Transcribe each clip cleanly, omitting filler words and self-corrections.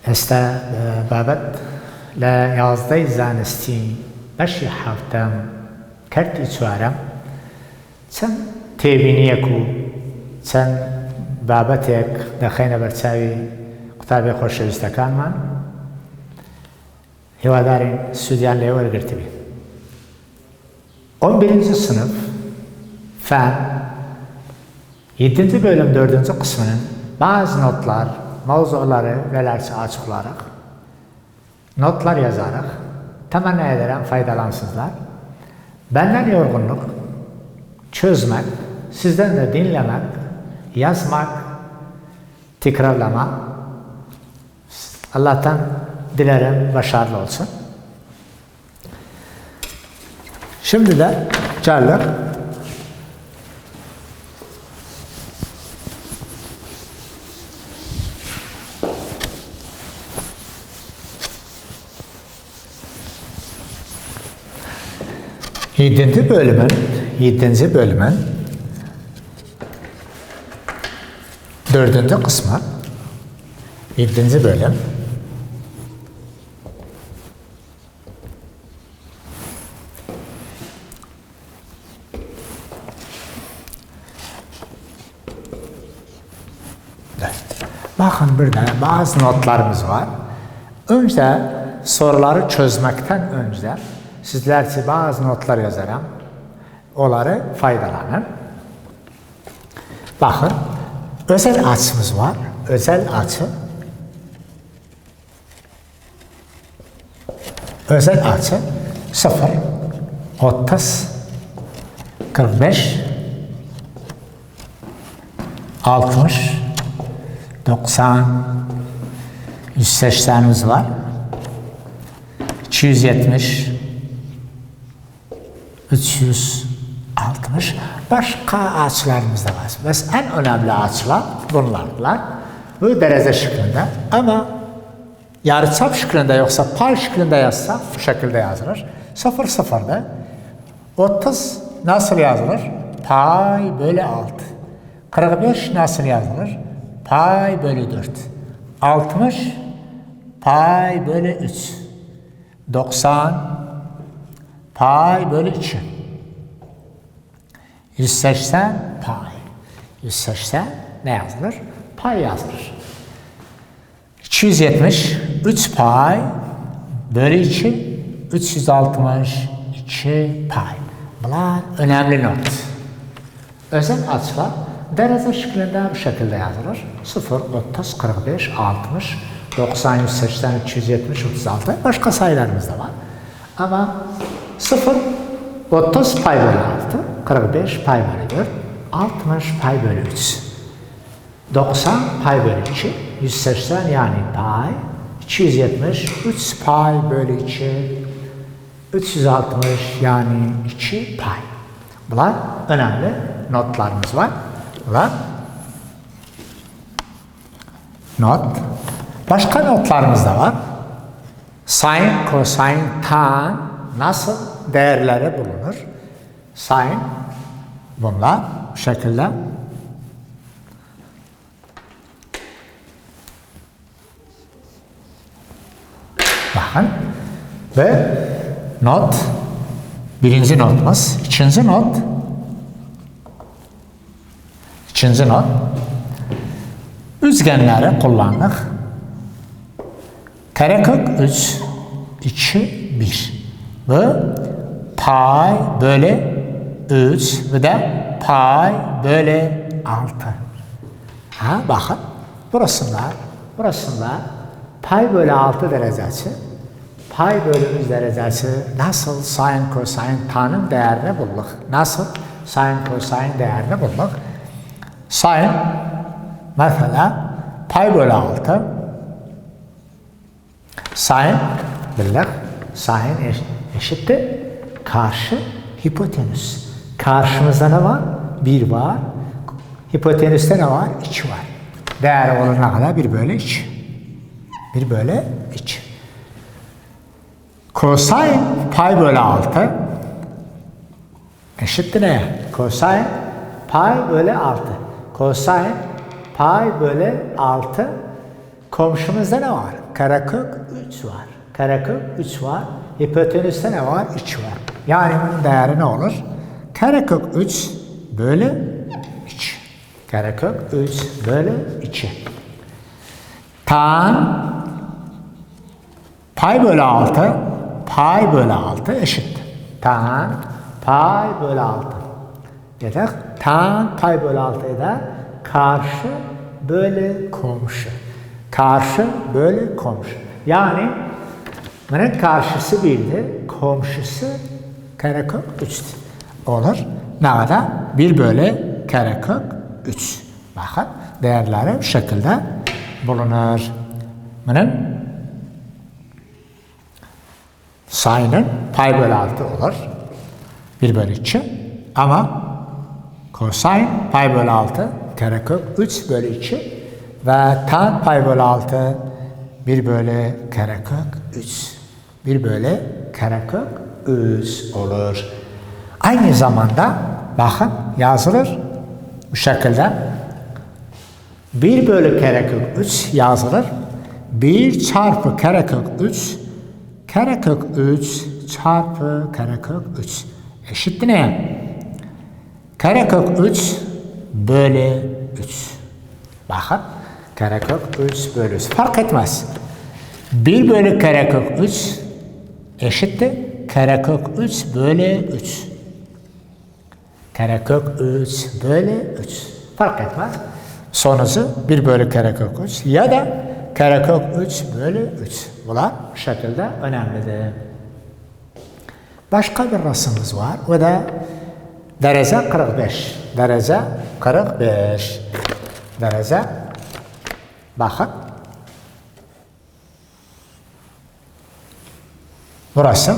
ئێستا بابەت لە 11 زانستی بەشی 7 کەرتی 4 چەند تێبینیەک و چەند بابەتێک دەخەینە بەرچاوی قوتابی خۆشەویستەکانمان هیوادارین سوودیان لێ وەرگرتبێ. 11. sınıf fen 7. bölüm 4. kısmının bazı notlar, mavzuları velerse açık olarak notlar yazarak temenni ederim faydalansınlar. Benden yorgunluk, çözmek, sizden de dinlemek, yazmak, tekrarlamak. Allah'tan dilerim başarılı olsun. Şimdi de Carlık Yedinci bölümün 4. kısmı 7. bölüm bakın burada bazı notlarımız var. Önce soruları çözmekten önce sizler için bazı notlar yazarım. Onları faydalanın. Bakın, özel açımız var. Özel açı. Özel açı 0, 30, 45, 60, 90, 180'imiz var. 270, 360 başka açılarımız da var. Mesela en önemli açılar bunlardır. Bu derece şeklinde ama yarıçap şeklinde yoksa pay şeklinde yazsak bu şekilde yazılır. 0 0'da 30 nasıl yazılır? Pay bölü 6. 45 nasıl yazılır? Pay bölü 4. 60 pay bölü 3. 90 pay bölü 2. 180 pay. 180 ne yazılır? Pay yazılır. 270 3 pay bölü 2. 362 pay. Bunlar önemli not. Özel açılar derece şeklinde bu şekilde yazılır. 0, 30, 45, 60, 90, 180, 270, 36 başka sayılarımız da var. Ama 0, 30 pay bölü 6, 45 pay bölü 4, 60 pay bölü 3, 90 pay bölü 2, 180 yani pay, 270, 3 pay bölü 2, 360 yani 2 pay. Bunlar önemli notlarımız var. Bunlar not. Başka notlarımız da var. Sin, kosin, tan nasıl değerleri bulunur? Sin bunlar bu şekilde. Bakın ve not birinci notumuz, ikinci not üçgenleri kullandık. Karekök 3 2 1 ve pay bölü 3 ve de pay bölü 6. Bakın burasında pay bölü 6 derecesi, pay bölü 3 derecesi nasıl sin, kosin, tanın değerini bulduk. Nasıl sin, kosin değerini bulduk. Sin mesela pay bölü 6 sin billah sin eşittir karşı hipotenüs. Karşımızda ne var? 1 var. Hipotenüste ne var? 2 var. Değeri olana kadar 1 bölü 2. 1 bölü 2. Kosin pay bölü 6 eşittir ne? Kosin pay bölü 6. Kosin pay bölü 6. Komşumuzda ne var? Karekök 3 var. Karekök 3 var. Hipotenüste ne var? 3 var. Yani bunun değeri ne olur? Karekök 3 bölü 3. Karekök 3 bölü 2. Tan pay bölü 6 pay bölü 6 eşittir. Tan pay bölü 6. Dedik. Tan pay bölü 6 eder. Karşı bölü komşu. Karşı bölü komşu. Yani bunun karşısı 1'di. Komşusu karekök 3'tü. Olur. Ne kadar? 1 bölü karekök 3. Bakın değerleri bu şekilde bulunur. Bunun sayının pay bölü 6 olur. 1 bölü 2. Ama kosin pay bölü 6 karekök 3 bölü 2 ve tan pay bölü 6 1 bölü karekök 3. 1 bölü karekök 3 olur. Aynı zamanda bakın yazılır bu şekilde. 1 bölü karekök 3 yazılır. 1 çarpı karekök 3 karekök 3 çarpı karekök 3 eşittir ne? Karekök 3 bölü 3. Bakın karekök 3 bölü 3 fark etmez. 1 bölü karekök 3 eşittir karekök 3 bölü 3. Karekök 3 bölü 3 fark etmez. Sonucu 1 bölü karekök 3 ya da karekök 3 bölü 3. Bunlar bu şekilde önemlidir. Başka bir rasımız var. O da derece 45. Derece 45. Derece bakın. Burası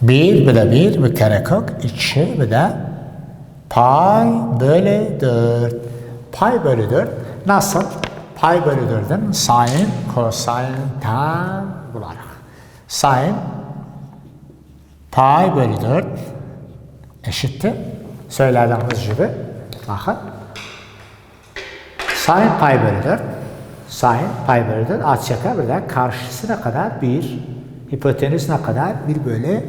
1 bir de 1 bir karekök 2 bir de pay bölü 4. Pay bölü 4 nasıl? Pay bölü 4'ün sin, kosin, tan bularak. Sin pay bölü 4 eşittir. Söylediğimiz gibi bakın. Sin pay bölü 4 sin pay bölü 4 açacak bir de karşısı ne kadar? 1. Hipotenüs ne kadar? 1 bölü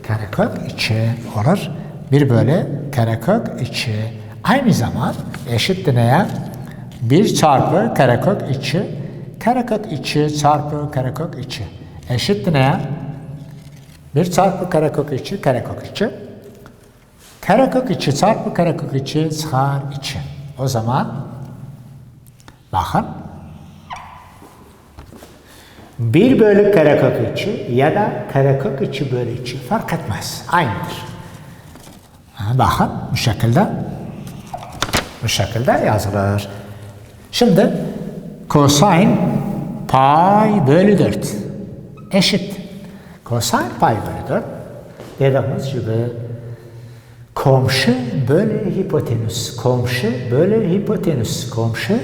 karekök 2 olur. 1 bölü karekök 2. Aynı zaman eşittir neye? 1 çarpı karekök 2. Karekök 2 çarpı karekök 2. Eşittir neye? 1 çarpı karekök 2 karekök 2. Karekök 2 çarpı karekök 2 çıkar 2. O zaman bakın 1 bölü karekök 2 ya da karekök 2 bölü 2 fark etmez. Aynıdır. Bakın bu şekilde yazılır. Şimdi kosin pay bölü 4 eşit. Kosin pay bölü 4 dediğimiz gibi komşu bölü hipotenüs. Komşu bölü hipotenüs. Komşu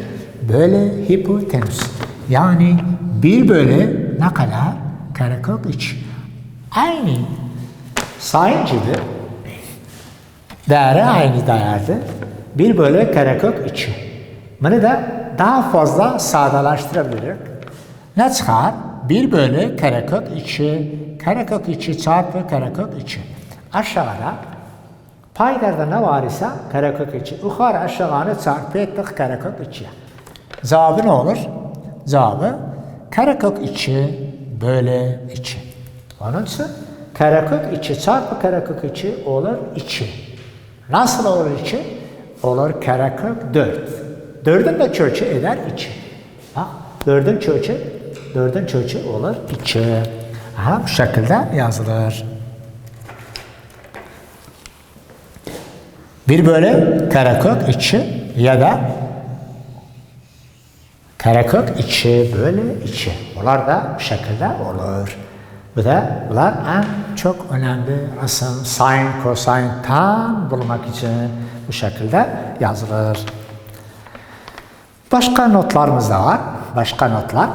bölü hipotenüs. Yani 1 bölü ne kadar? Karekök 3. Aynı sayın gibi değeri aynı değerdir. 1 bölü karekök 3. Bunu da daha fazla sadeleştirebiliriz. Ne çıkar? 1 bölü karekök 2. Karekök 2 çarpı karekök 2. Aşağıda paylarda ne var ise karekök 2. Yukarı aşağıya çarpı ettik karekök 2'ye. Cevabı ne olur? Cevabı karekök 2 bölü 2. Onun için karekök 2 çarpı karekök 2 olur 2. Nasıl olur 2? Olur karekök 4. 4'ün de kökü eder 2. Bak 4'ün kökü olur 2. Aha, bu şekilde yazılır. 1 bölü karekök 2 ya da karekök 2 bölü 2. Bunlar da bu şekilde olur. Bunlar en çok önemli rasım, sin, kosin, tan bulmak için bu şekilde yazılır. Başka notlarımız da var. Başka notlar.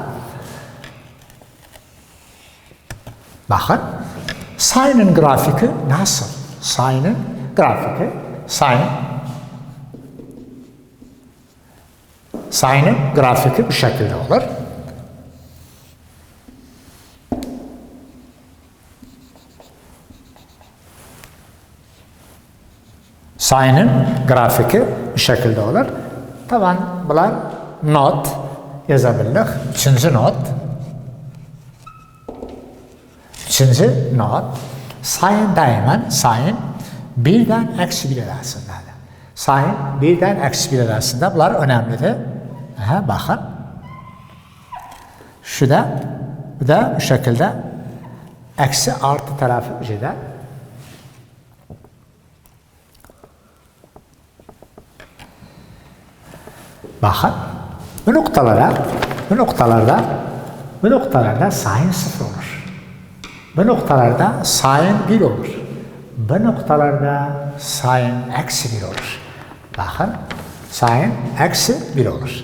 Bakın. Sine'ın grafiki nasıl? Sine'ın grafiki. Sine'ın grafiki bu şekilde olur. Sine'ın grafiki bu şekilde olur. Taban bunlar not yazabilirlik. Üçüncü not. Sine daima birden eksi bir arasındadır. Sine birden eksi bir arasında. Bunlar önemlidir. Bakın. Bu da bu şekilde eksi artı tarafı bir şeyden. Bakın. Bu noktalarda sine 0 olur. Bu noktalarda sine 1 olur. Bu noktalarda sine eksi 1 olur. Bakın. Sine eksi 1 olur.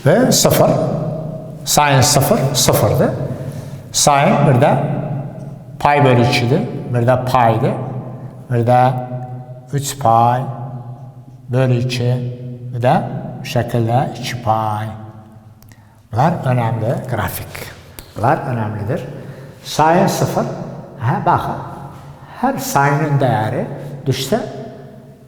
Ve 0. Sine 0, 0'dı. Sine burada pay bölü 2'di. Burada paydı. Burada 3 pay bölü 2. Burada bu şekilde 2 pay. Bunlar önemli grafik. Bunlar önemlidir. Sine 0. Bakın. Her sine'ın değeri düşse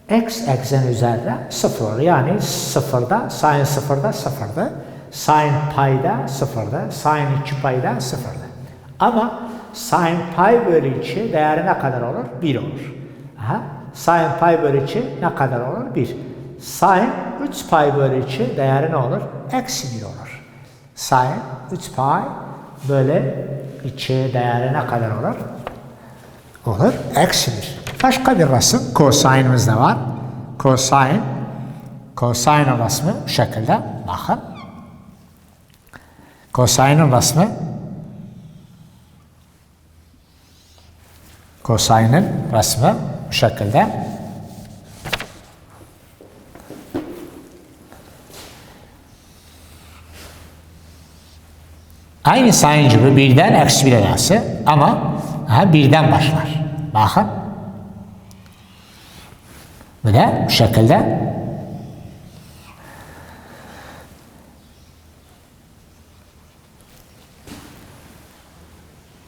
x eksen üzerinde 0 olur. Yani sıfırda, sine 0'da 0'dı. Sine payda 0'dı. Sine 2 payda 0'dı. Ama sine pay bölü 2 değeri ne kadar olur? 1 olur. Sine pay bölü 2 ne kadar olur? 1. Sine 3 pay bölü 2 değeri ne olur? Eksi 1 olur. Sine 3 pay bölü 2 değeri ne kadar olur? Olur. Eksi 1. Başka bir resim cosine'ımız da var. Cosine'ın resmi bu şekilde. Bakın. Cosine'ın resmi bu şekilde. Aynı sine gibi birden eksi 1 arası ama birden başlar. Bakın. Bu da bu şekilde.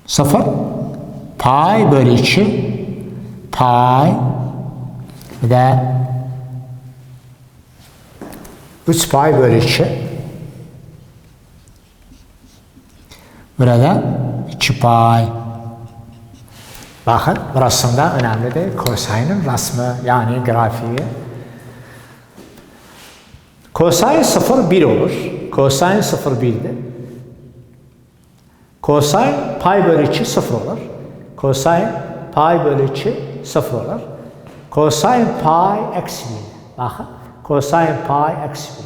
Sıfır. Pay bölü 2. Pay. Bu da 3 pay bölü 2. Burada 2 pay. Bakın resimde önemli değil. Cosine'ın resmi yani grafiği. Cosine 0 1 olur. Cosine 0 1'dir. Cosine pay bölü 2 0 olur. Cosine pay bölü 2 0 olur. Cosine pay eksi 1. Bakın. Cosine pay eksi 1.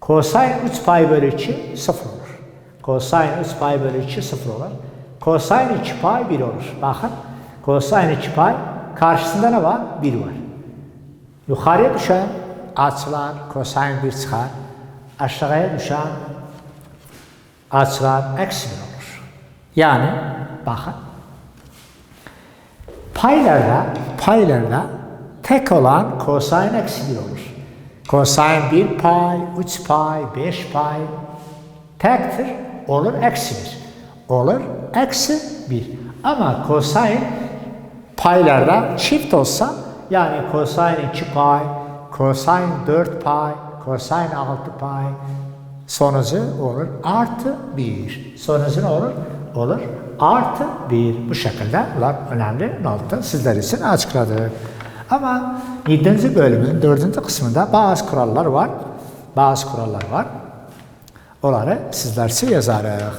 Cosine 3 pay bölü 2 0 olur. Cosine 3 pay bölü 2 0 olur. Cosine 2 pay 1 olur. Bakın. Cosine 2 pay karşısında ne var? 1 var. Yukarıya düşen açılar cosine 1 çıkar. Aşağıya düşen açılar eksi 1 olur. Yani bakın. Paylarda tek olan cosine eksi 1 olur. Cosine 1 pay, 3 pay, 5 pay tektir. Olur eksi 1. Olur eksi 1. Ama cosine paylarda çift olsa yani cosine 2 pay, cosine 4 pay, cosine 6 pay sonucu olur artı 1. Sonucu ne olur? Olur artı 1. Bu şekilde bunlar önemli nokta sizler için açıkladık. Ama 7. bölümün 4. kısmında bazı kurallar var. Onları sizler için yazarıq.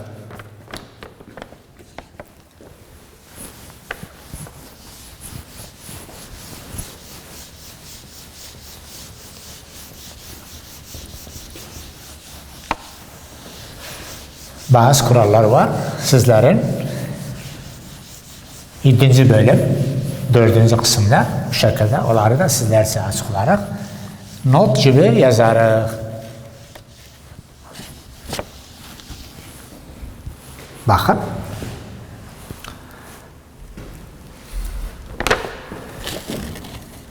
Bazı kurallar var sizlerin 7. bölüm dördüncü kısımda bu şekilde onları da sizler için açıklayarak not gibi yazarıq. Bakın.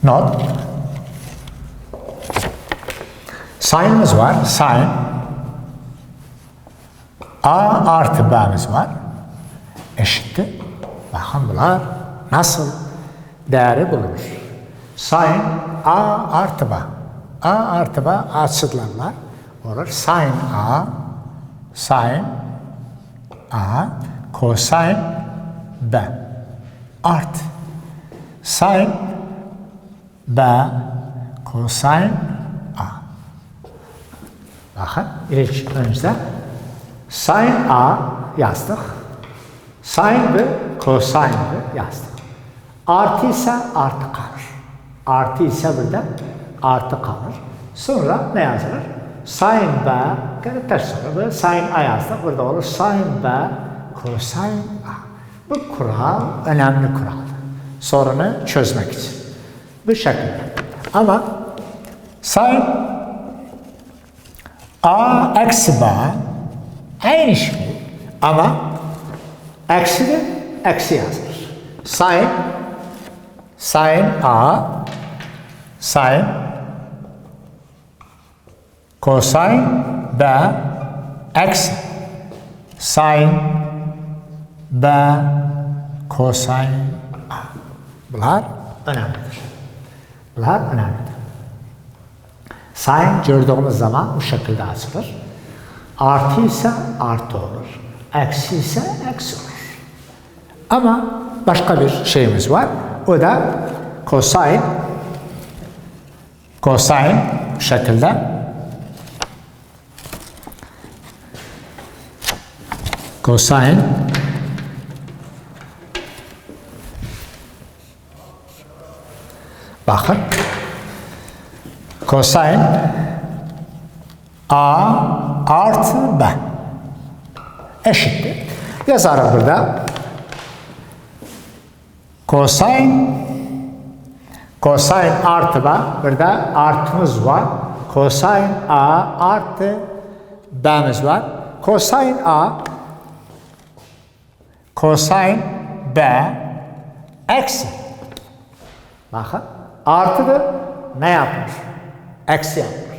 Not. Sign'ımız var. Sign. A artı B'miz var. Eşittir. Bakın bunlar nasıl değeri bulunur. Sin A artı B. A artı B açıklarlar. Olur. Sin A kosin B art sin B kosin A. Bakın ilk önce sin A yazdık. Sin B kosin B yazdık. Artı ise artı kalır. Artı ise burada artı kalır. Sonra ne yazılır? Sin B, gene ters olur. Sin A yazdık. Burada olur. Sin B, kosin A. Bu kural önemli kuraldır. Sorunu çözmek için. Bu şekilde. Ama sin A eksi B aynı şey. Ama eksi de eksi yazılır. Sin A sin kosin B eksi sin B kosin A. Bunlar önemlidir. Bunlar önemlidir. Sin gördüğümüz zaman bu şekilde açılır. Artı ise artı olur. Eksi ise eksi olur. Ama başka bir şeyimiz var. O da kosin. Kosin bu şekilde. Kosin bakın kosin A artı B eşittir. Yazarım burada. Kosin artı B. Burada artımız var. Kosin A artı B'miz var. Kosin A kosin B eksi. Bakın artı da ne yapmış? Eksi yapmış.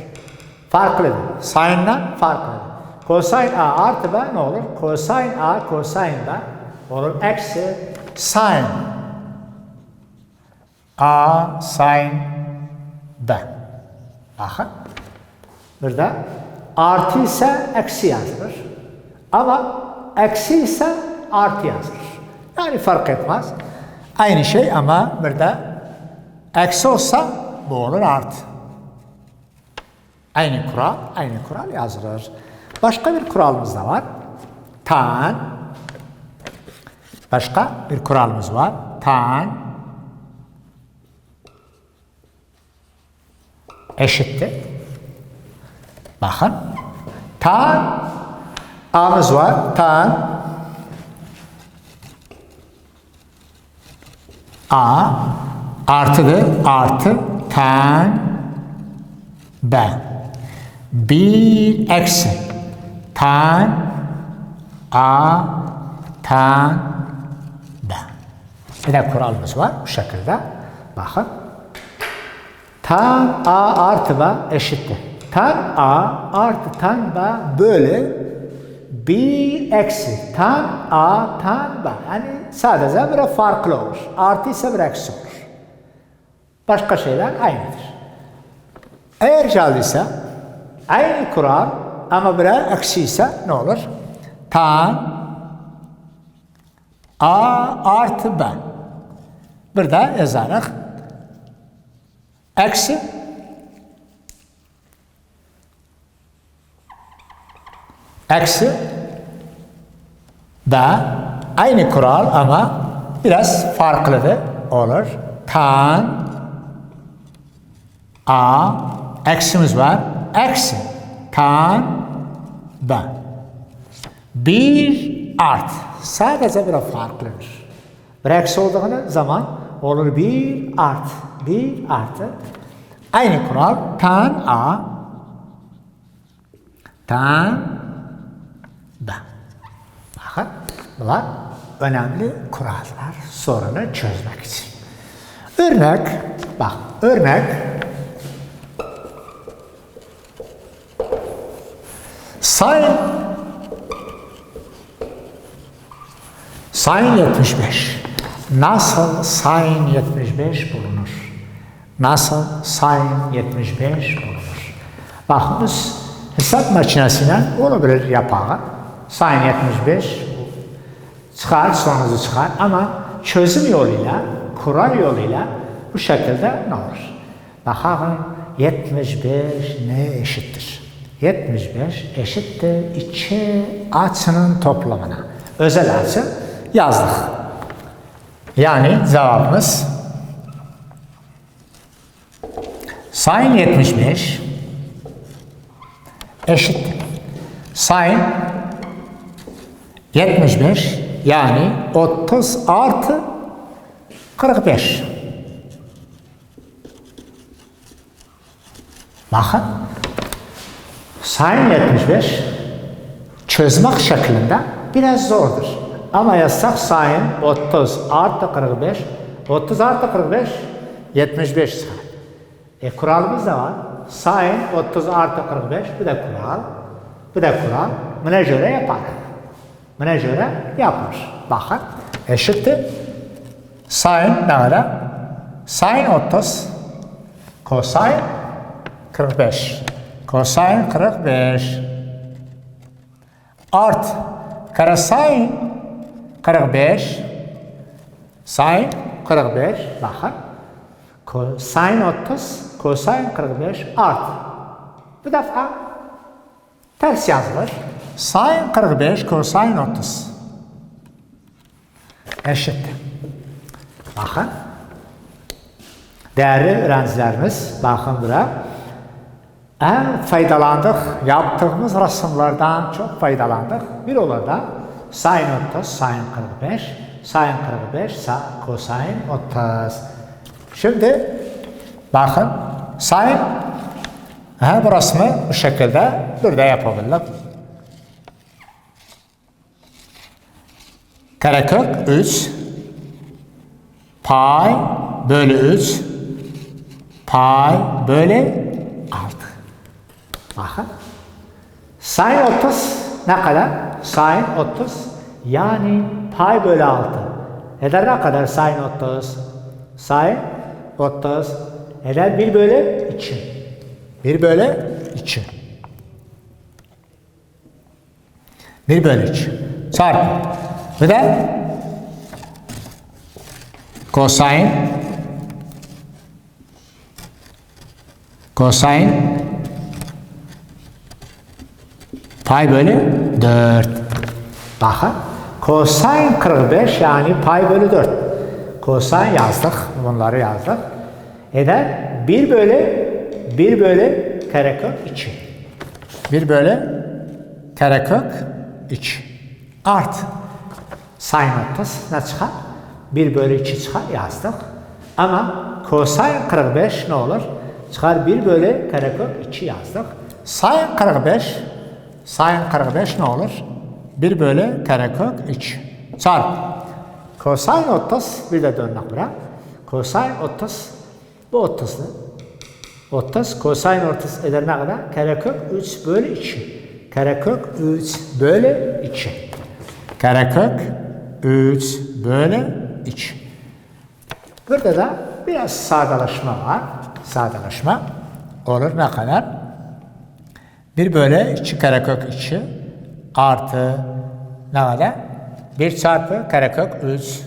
Farklıdır. Sin'den farklıdır. Kosin A artı B ne olur? Kosin A kosin B olur. Eksi sin A sin B. Bakın. Burada artı ise eksi yazılır. Ama eksi ise artı yazılır. Yani fark etmez. Aynı şey ama burada eksi olsa bu olur artı. Aynı kural yazılır. Başka bir kuralımız da var. Tan. Başka bir kuralımız var. Tan eşittir. Bakın. Tan A'mız var. Tan A artıdır. Artı tan B. Bir eksi tan A tan B. Bir de kuralımız var bu şekilde. Bakın. Tan A artı B eşittir. Tan A artı tan B böyle bir eksi tan A tan B. Yani sadece bir farklı olur. Artı ise bir eksi olur. Başka şeyler aynıdır. Eğer geldiyse aynı kural ama bir eksi ise ne olur? Tan A artı B. Burada yazarak eksi B aynı kural ama biraz farklı olur. Tan A eksimiz var. Eksi tan B. Bir art. Sadece bir farklıdır. Bir eksi olduğu zaman olur 1 artı. 1 artı. Aynı kural tan A, tan B. Bakın bunlar önemli kurallar sorunu çözmek için. Örnek, bak örnek. Sin 75. Nasıl sin 75 bulunur? Nasıl sin 75 bulunur? Bakınız hesap makinesiyle olabilir yapağı. Sin 75 çıkar, sonucu çıkar ama çözüm yoluyla, kural yoluyla bu şekilde ne olur? Bakalım 75 ne eşittir? 75 eşittir 2 açının toplamına. Özel açı yazdık. Yani cevabımız sin 75 eşittir. Sin 75 yani 30 artı 45. Bakın. Sin 75 çözmek şeklinde biraz zordur. Ama yazsak sin 30 artı 45, 30 artı 45, 75 çıkar. Kuralımız da var. Sin 30 artı 45, bu da kural. Bu da kural. Buna göre yapar. Buna göre yapılır. Bakın, eşittir. Sin ne kadar? Sin 30, kosin 45. Kosin 45 art kosin 45 sin 45 bakın sin 30 kosin 45 art bu defa ters yazılır sin 45 kosin 30 eşittir. Bakın değerli öğrencilerimiz bakın buraya. Faydalandık, yaptığımız resimlerden çok faydalandık. Bir olur da sin 30, sin 45, sin 45, kosin 30. Şimdi bakın sin, bu resmi bu şekilde burada yapabilirim. Karekök 3, pay bölü 3, pay bölü 6. Bakın. Sin 30 ne kadar? Sin 30 yani pay bölü 6. Eder ne kadar sin 30? Sin 30 eder 1 bölü 2. 1 bölü 2. 1 bölü 2. Çarpı. Bu da kosin pay bölü 4. Bakın. Kosin 45 yani pay bölü 4. Kosin yazdık. Bunları yazdık. Eder 1 bölü karekök 2. 1 bölü karekök 2. Art. Sin 30 ne çıkar? 1 bölü 2 çıkar yazdık. Ama kosin 45 ne olur? Çıkar 1 bölü karekök 2 yazdık. Sin 45 ne olur? 1 bölü karekök 3. Çarp. Kosin 30 bir de dönmek bırak. Kosin 30 bu 30'du. 30 kosin 30 eder ne kadar? Karekök 3 bölü 2. Karekök 3 bölü 2. Karekök 3 bölü 2. Burada da biraz sadeleşme var. Sadeleşme olur ne kadar? 1 bölü 2 karekök 2 artı ne kadar? 1 çarpı karekök 3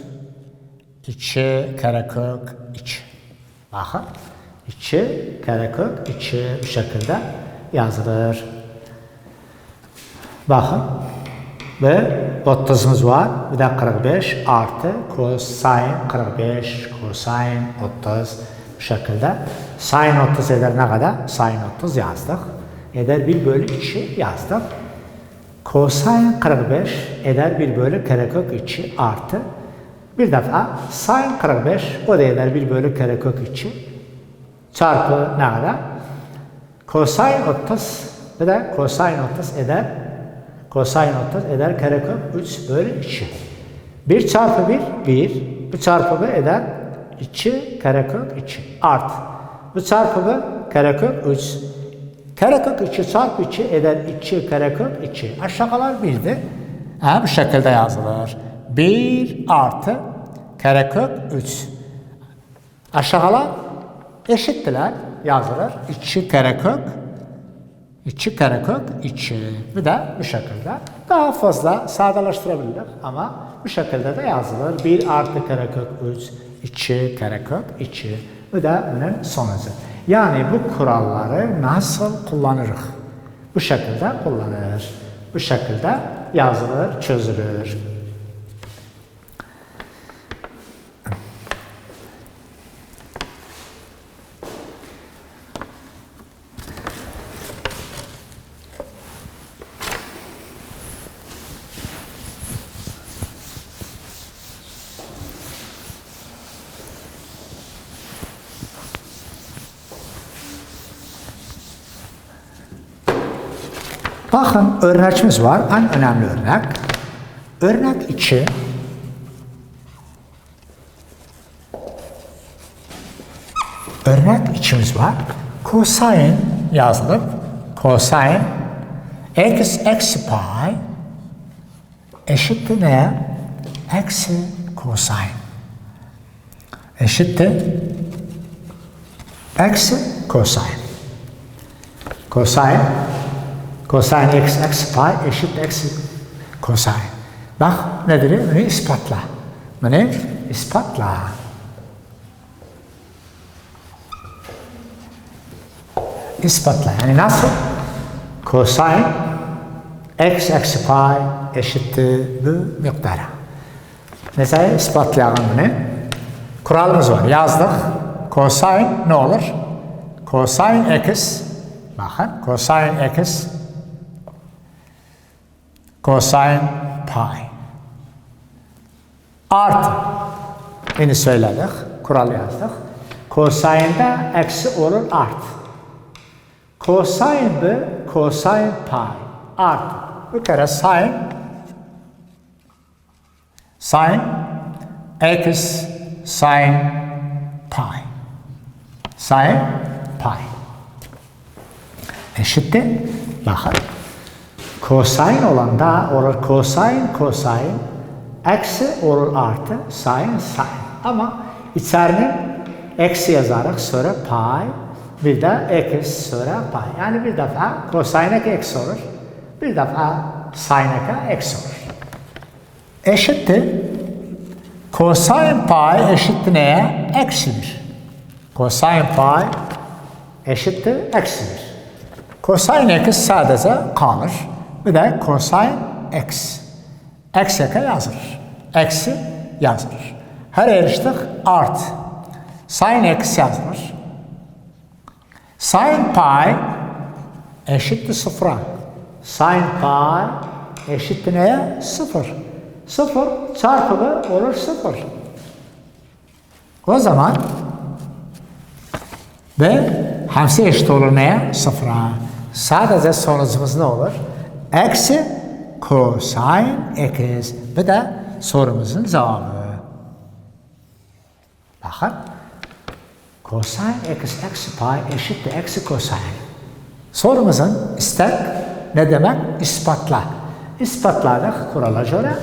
2 karekök 2. Bakın 2 karekök 2 bu şekilde yazılır. Bakın ve 30'umuz var. Bir de 45 artı kosin 45 kosin 30 bu şekilde. Sin 30 eder ne kadar? Sin 30 yazdık. Eder 1 bölü 2 yazdık. Kosin 45 eder 1 bölü karekök 2 artı Bir defa sin 45 o da eder 1 bölü karekök 2 çarpı ne kadar? Kosin 30 bir de kosin 30 eder karekök 3 bölü 2. 1 çarpı 1 1 çarpı 1 eder 2 karekök 2 art. Bu çarpı 1 karekök 3 karekök 2 çarpı 2 eder 2 karekök 2 aşağılar 1'di. Bu şekilde yazılır. 1 artı karekök 3 aşağılar eşittiler yazılır. 2 karekök 2 bir de bu şekilde daha fazla sadeleştirebilirler ama bu şekilde de yazılır. 1 artı karekök 3 2 karekök 2 bu da bunun sonucu. Yani bu kuralları nasıl kullanırız? Bu şekilde kullanılır. Bu şekilde yazılır, çözülür. Bakın örneğimiz var. En önemli örnek. Örnek 2. Örnek 2'miz var. Kosin yazılıp kosin x eksi pi eşittir neye? Eksi kosin. Eşittir eksi kosin. Kosin x eksi pi eşit eksi kosin. Bak nedir? Bunu ispatla. Bunu ispatla. İspatla. Yani nasıl? Kosin x eksi pi eşittir bu miktara. Mesela ispatlayalım bunu. Kuralımız var. Yazdık. Kosin ne olur? Kosin x bakın. Kosin x kosin pi artı yine söyledik, kural yazdık. Kosinde eksi olur artı. Kosin bu kosin pi artı. Bu kere sin x sin pi. Sin pi eşittir. Bakın. Kosin olan da olur kosin eksi olur artı sin. Ama içerine eksi yazarak sonra pi bir de eksi sonra pi. Yani bir defa kosin'e eksi olur. Bir defa sin'e eksi olur. Eşittir. Kosin pi eşittir neye? Eksidir. Kosin pi eşittir eksidir. Kosin x sadece kalır. Bir de kosin x. Eksi yazılır. Eksi yazılır. Her eriştik art. Sin x yazılır. Sin pi eşittir sıfıra. Sin pi eşittir neye? Sıfır. Sıfır çarpı olur sıfır. O zaman ve hamsi eşit olur neye? Sıfıra. Sadece sonucumuz ne olur? Eksi kosin x. Bu da sorumuzun cevabı. Bakın. Kosin x eksi pi eşittir eksi kosin. Sorumuzun istek ne demek? İspatla. İspatladık kurala göre.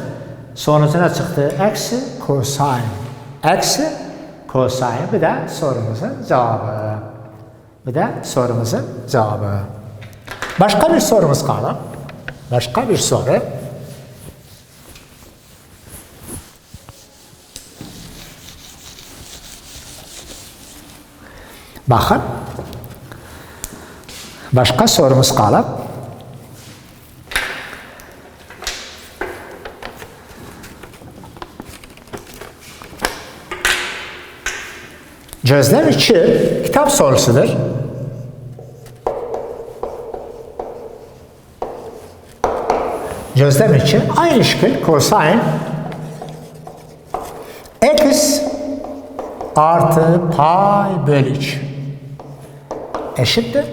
Sonucuna çıktı eksi kosin. Eksi kosin. Bu da sorumuzun cevabı. Bu da sorumuzun cevabı. Başka bir sorumuz kaldı. Başka bir soru. Bakın. Başka sorumuz kaldı. Gözlem 2 kitap sorusudur. Gözlem 2 aynı şekil kosin X artı pay bölü 3 eşittir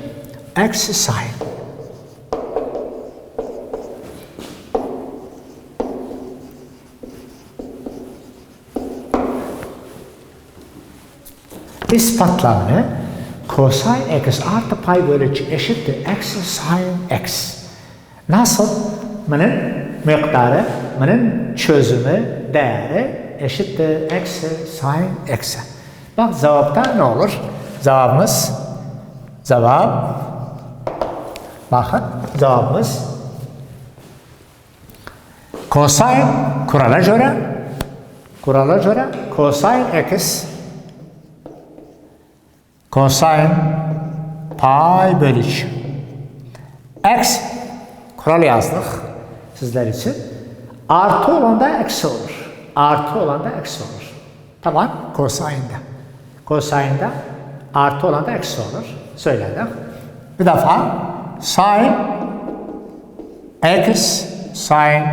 eksi sin. İspatlarını cosine x artı pay bölü 3 eşittir eksi sin x. Nasıl? Bunun miktarı, bunun çözümü, değeri eşittir eksi sin x'e. Bak cevapta ne olur? Bakın cevabımız cosine kurala göre cosine x cosine pay bölü 3 x kural yazdık sizler için. Artı olan da eksi olur. Tamam, cosine'da artı olan da eksi olur. Söyledik. Bir defa sin x sin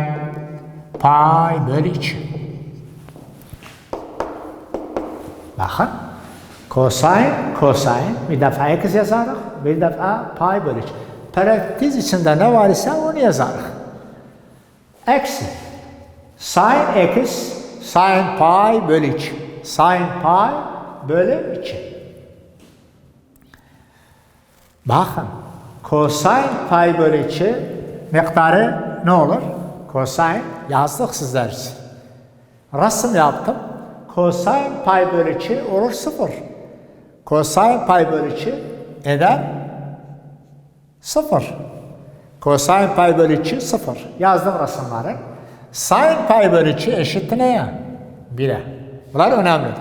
pay bölü 3. Bakın. Cosine bir defa x yazarız, bir defa pay bölü 3. Parantez içinde ne var ise onu yazarız. Eksi sin x sin pay bölü 3. Sin pay bölü 3. Bakın cosine pay bölü 3 miktarı ne olur? Cosine yazdık sizler için. Resim yaptım. Cosine pay bölü 3 olur 0. Cosine pay bölü 3 eder 0. Cosine pay bölü 3 0. Yazdım resimleri. Sin pay bölü 3 eşittir neye? 1'e. Bunlar önemlidir.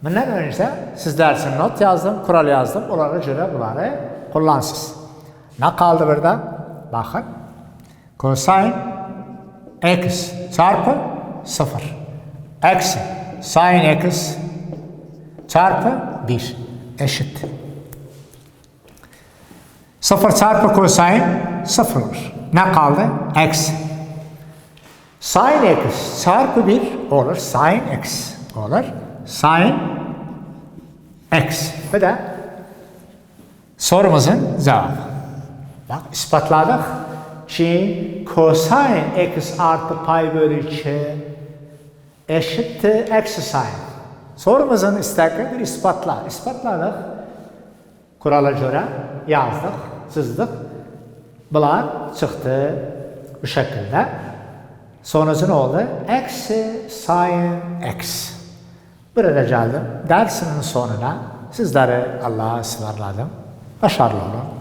Bundan önce sizler için not yazdım, kural yazdım. Onlara göre bunları kullansınız. Ne kaldı burada? Bakın. Cosine x çarpı 0. Eksi sin x çarpı 1 eşit. 0 çarpı cosine 0 olur. Ne kaldı? Eksi. Sin x çarpı 1 olur. Sin x olur. Sin x. Bu da sorumuzun cevabı. Bak ispatladık ki cosine x artı pay bölü 3 eşittir eksi sin. Sorumuzun istekli bir ispatladık. Kurala göre yazdık, çizdik. Bunlar çıktı bu şekilde. Sonucu ne oldu? Eksi sin x. Burada geldim. Dersinin sonuna sizleri Allah'a ısmarladım. Başarılı olun.